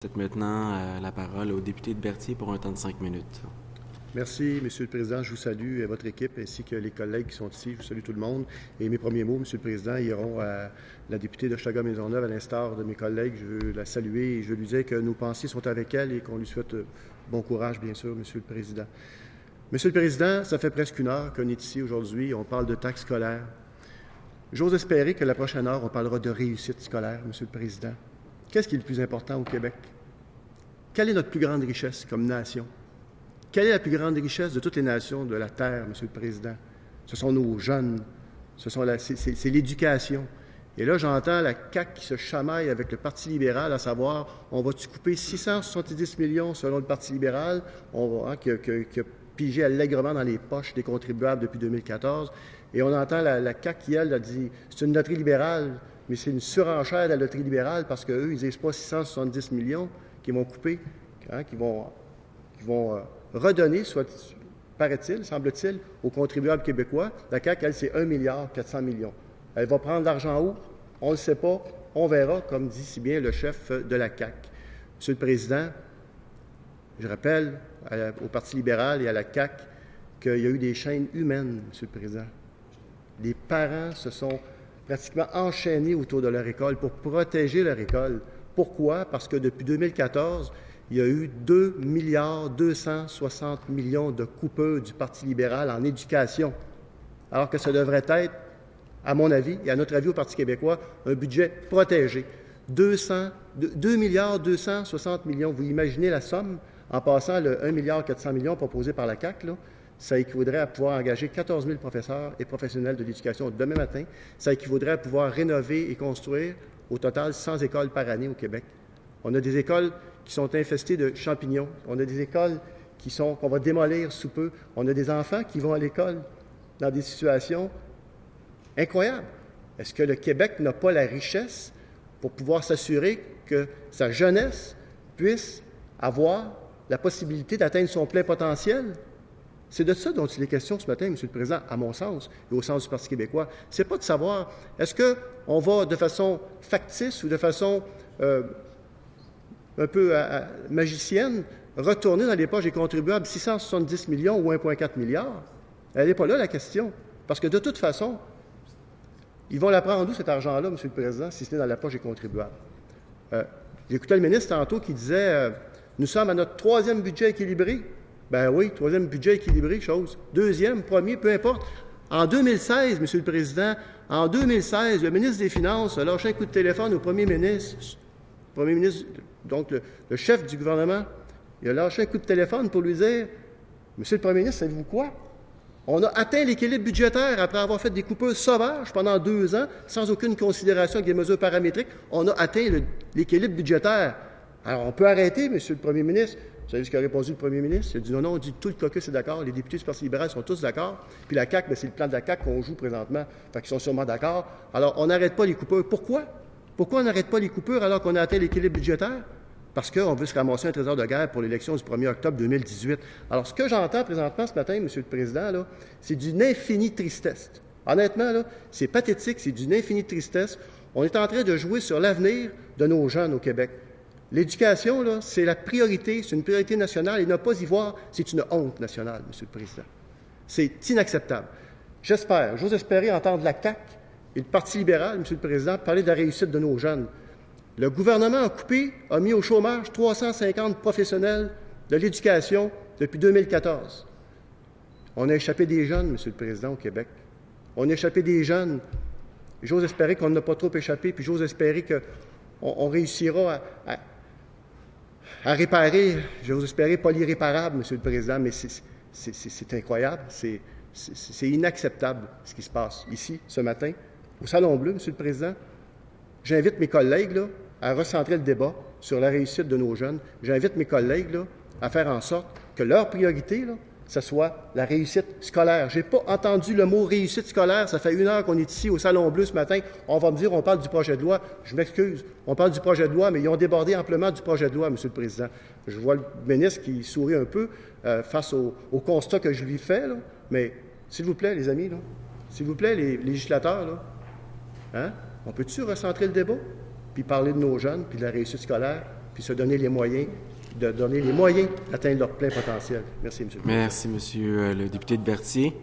C'est maintenant la parole au député de Berthier pour un temps de 5 minutes. Merci, Monsieur le Président. Je vous salue et votre équipe ainsi que les collègues qui sont ici. Je vous salue tout le monde. Et mes premiers mots, Monsieur le Président, iront à la députée d'Hochelaga-Maisonneuve, à l'instar de mes collègues. Je veux la saluer et je veux lui dire que nos pensées sont avec elle et qu'on lui souhaite bon courage, bien sûr, Monsieur le Président. Monsieur le Président, ça fait presque une heure qu'on est ici aujourd'hui. On parle de taxes scolaires. J'ose espérer que la prochaine heure, on parlera de réussite scolaire, Monsieur le Président. Qu'est-ce qui est le plus important au Québec? Quelle est notre plus grande richesse comme nation? Quelle est la plus grande richesse de toutes les nations de la Terre, Monsieur le Président? Ce sont nos jeunes, c'est l'éducation. Et là, j'entends la CAQ qui se chamaille avec le Parti libéral, à savoir, on va-tu couper 670 millions selon le Parti libéral, qui a pigé allègrement dans les poches des contribuables depuis 2014. Et on entend la CAQ qui, elle, a dit, c'est une loterie libérale, mais c'est une surenchère de la loterie libérale parce qu'eux, ils ne disent pas 670 millions qui vont couper, qui vont redonner, paraît-il, semble-t-il, aux contribuables québécois. La CAQ, elle, c'est 1,4 milliard. Elle va prendre l'argent où? On ne le sait pas. On verra, comme dit si bien le chef de la CAQ. Monsieur le Président, je rappelle au Parti libéral et à la CAQ qu'il y a eu des chaînes humaines, Monsieur le Président. Les parents se sont pratiquement enchaînés autour de leur école pour protéger leur école. Pourquoi? Parce que depuis 2014, il y a eu 2,260 milliards de coupeurs du Parti libéral en éducation, alors que ça devrait être, à mon avis et à notre avis au Parti québécois, un budget protégé. 2,260 milliards, vous imaginez la somme, en passant le 1,4 milliard proposé par la CAQ, là, ça équivaudrait à pouvoir engager 14 000 professeurs et professionnels de l'éducation demain matin. Ça équivaudrait à pouvoir rénover et construire au total 100 écoles par année au Québec. On a des écoles qui sont infestées de champignons. On a des écoles qu'on va démolir sous peu. On a des enfants qui vont à l'école dans des situations incroyables. Est-ce que le Québec n'a pas la richesse pour pouvoir s'assurer que sa jeunesse puisse avoir la possibilité d'atteindre son plein potentiel? C'est de ça dont il est question ce matin, Monsieur le Président, à mon sens, et au sens du Parti québécois. Ce n'est pas de savoir, est-ce qu'on va de façon factice ou de façon un peu magicienne retourner dans les poches des contribuables 670 millions ou 1,4 milliard? Elle n'est pas là, la question. Parce que de toute façon, ils vont la prendre d'où, cet argent-là, Monsieur le Président, si ce n'est dans la poche des contribuables? J'écoutais le ministre tantôt qui disait nous sommes à notre 3e budget équilibré. Ben oui, 3e budget équilibré, chose. 2e, 1er, peu importe. En 2016, Monsieur le Président, en 2016, le ministre des Finances a lâché un coup de téléphone au premier ministre, donc le chef du gouvernement. Il a lâché un coup de téléphone pour lui dire Monsieur le Premier ministre, savez-vous quoi? On a atteint l'équilibre budgétaire après avoir fait des coupures sauvages pendant 2 ans, sans aucune considération avec des mesures paramétriques. On a atteint l'équilibre budgétaire. Alors, on peut arrêter, Monsieur le Premier ministre. Vous savez ce qu'a répondu le premier ministre? Il a dit non, on dit tout le caucus est d'accord, les députés du Parti libéral sont tous d'accord, puis la CAQ, c'est le plan de la CAQ qu'on joue présentement, fait qu'ils sont sûrement d'accord. Alors, on n'arrête pas les coupures. Pourquoi? Pourquoi on n'arrête pas les coupures alors qu'on a atteint l'équilibre budgétaire? Parce qu'on veut se ramasser un trésor de guerre pour l'élection du 1er octobre 2018. Alors, ce que j'entends présentement ce matin, Monsieur le Président, là, c'est d'une infinie tristesse. Honnêtement, là, c'est pathétique, c'est d'une infinie tristesse. On est en train de jouer sur l'avenir de nos jeunes au Québec. L'éducation, là, c'est la priorité, c'est une priorité nationale, et ne pas y voir, c'est une honte nationale, Monsieur le Président. C'est inacceptable. J'ose espérer entendre la CAQ et le Parti libéral, Monsieur le Président, parler de la réussite de nos jeunes. Le gouvernement a mis au chômage 350 professionnels de l'éducation depuis 2014. On a échappé des jeunes, Monsieur le Président, au Québec. On a échappé des jeunes. J'ose espérer qu'on n'a pas trop échappé, puis j'ose espérer qu'on réussira à réparer, j'ose espérer, pas l'irréparable, Monsieur le Président, mais c'est incroyable, c'est inacceptable ce qui se passe ici, ce matin, au Salon Bleu, Monsieur le Président. J'invite mes collègues là, à recentrer le débat sur la réussite de nos jeunes. J'invite mes collègues là, à faire en sorte que leur priorité, là, ce soit la réussite scolaire. Je n'ai pas entendu le mot réussite scolaire. Ça fait 1 heure qu'on est ici au Salon Bleu ce matin. On va me dire, on parle du projet de loi. Je m'excuse. On parle du projet de loi, mais ils ont débordé amplement du projet de loi, Monsieur le Président. Je vois le ministre qui sourit un peu face au constat que je lui fais. Là. Mais, s'il vous plaît, les amis, là, s'il vous plaît, les législateurs, là, on peut-tu recentrer le débat, puis parler de nos jeunes, puis de la réussite scolaire, puis se donner les moyens d'atteindre leur plein potentiel. Merci, M. le Président. Merci, Monsieur le député de Berthier.